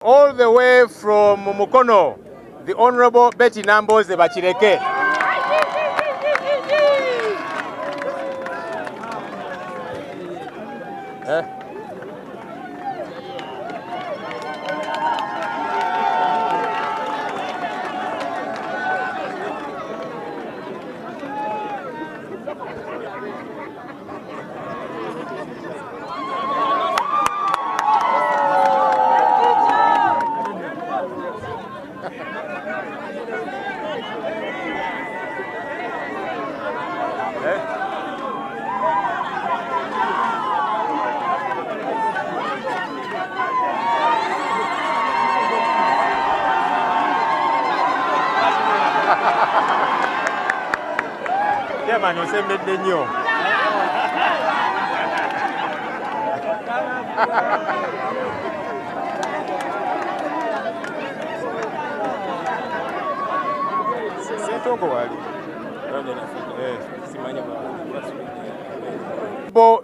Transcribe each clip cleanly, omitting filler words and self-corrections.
All the way from Mukono, the Honorable Betty Namboze Bachireke. Man, you say made the new.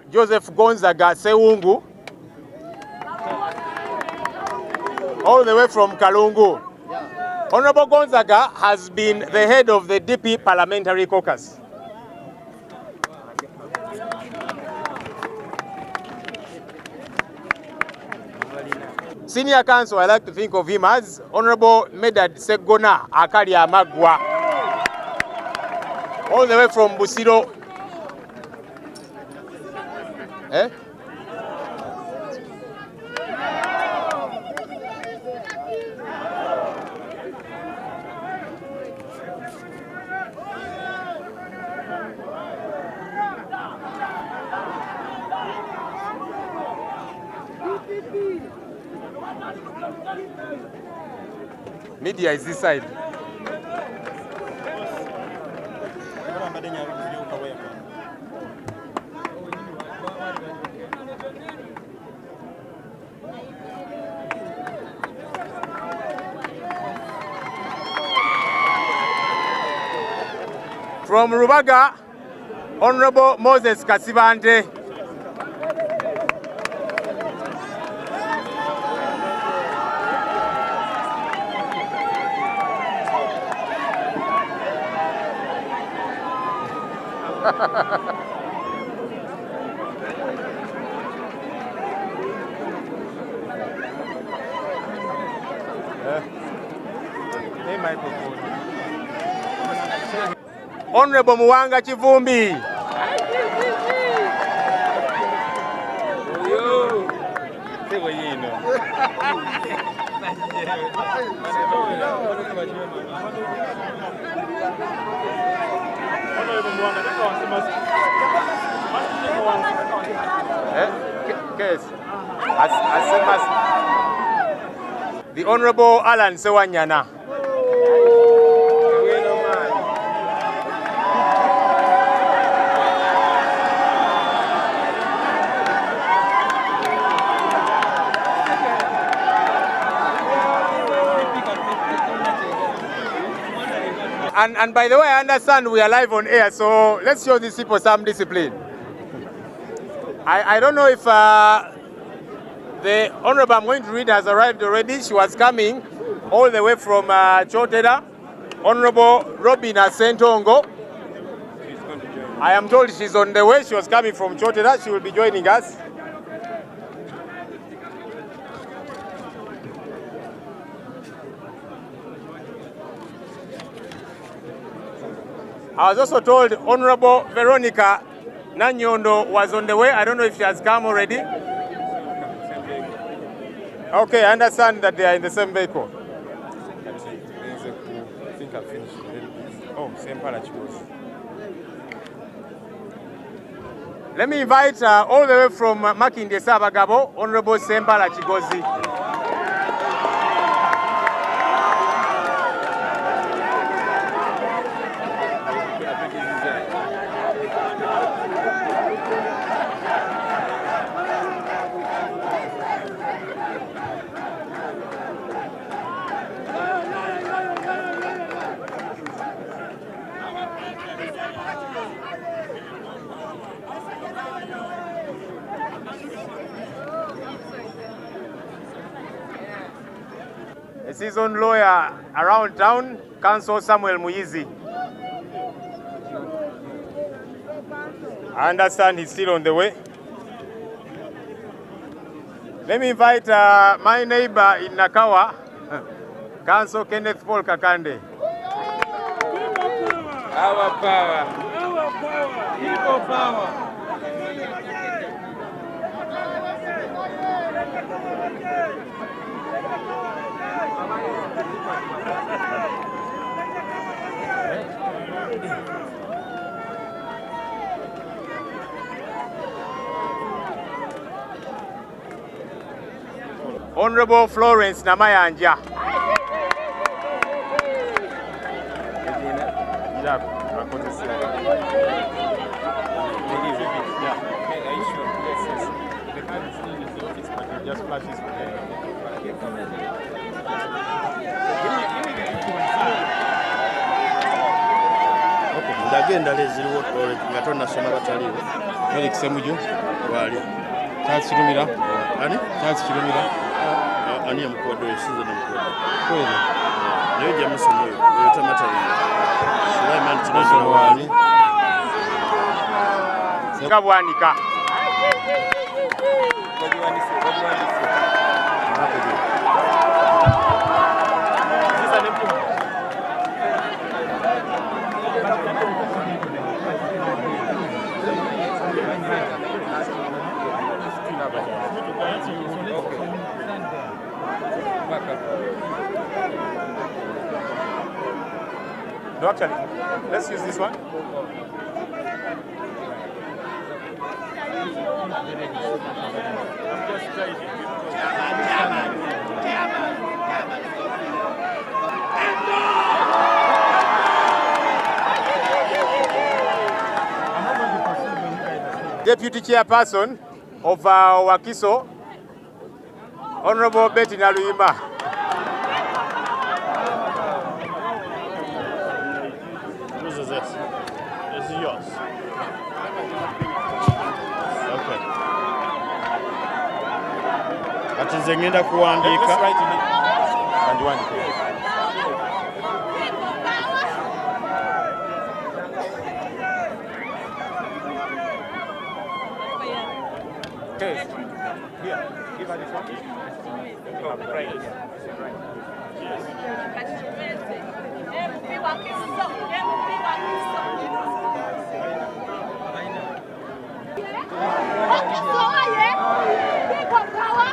Joseph Gonzaga Sewungu, all the way from Kalungu. Honorable Gonzaga has been the head of the DP Parliamentary Caucus. Senior Counsel, I like to think of him as Honorable Medad Segona Akalia Magwa, all the way from Busiro. Media is this side. From Rubaga, Honorable Moses Kasibante. Honorable Muwanga Chivumbi. The Honorable Alan Sewanyana. And by the way, I understand we are live on air, so let's show these people some discipline. I don't know if the Honorable I'm going to read has arrived already. She was coming all the way from Chotera. Honorable Robina Sentongo. I am told she's on the way. She was coming from Chotera. She will be joining us. I was also told Honorable Veronica Nanyondo was on the way. I don't know if she has come already. Okay, I understand that they are in the same vehicle. I think I finished. Oh, same parachute. Let me invite all the way from Makinde Sabagabo, Honorable Sempala Chigozi. a seasoned lawyer around town, Counsel Samuel Muyizi. I understand he's still on the way. Let me invite my neighbor in Nakawa, Counsel Kenneth Paul Kakande. Our power. Our power. People power. Honorable Florence Namayanja. Just flash this. Okay, ndagenda leziriwo nga tonnasoma bataliwo. Felix Semuju. Wali. Charles Kirumira. Ani? Charles Kirumira. Ani ya mkodo yesize na mkodo. Kweli. Nayo jamuso moyo. Oyota mataliwo. Sulaiman Chinozo wali. Sekabwanika. No, actually, let's use this one. I'm just trying to Deputy Chairperson of Wakiso, Honorable Betty Naluyima. Whose is this? This is yours. Okay. Ati nze ngenda kuwandiika. Just write in it. And you want it. Okay. Here, give her this one. Oh, right. People power.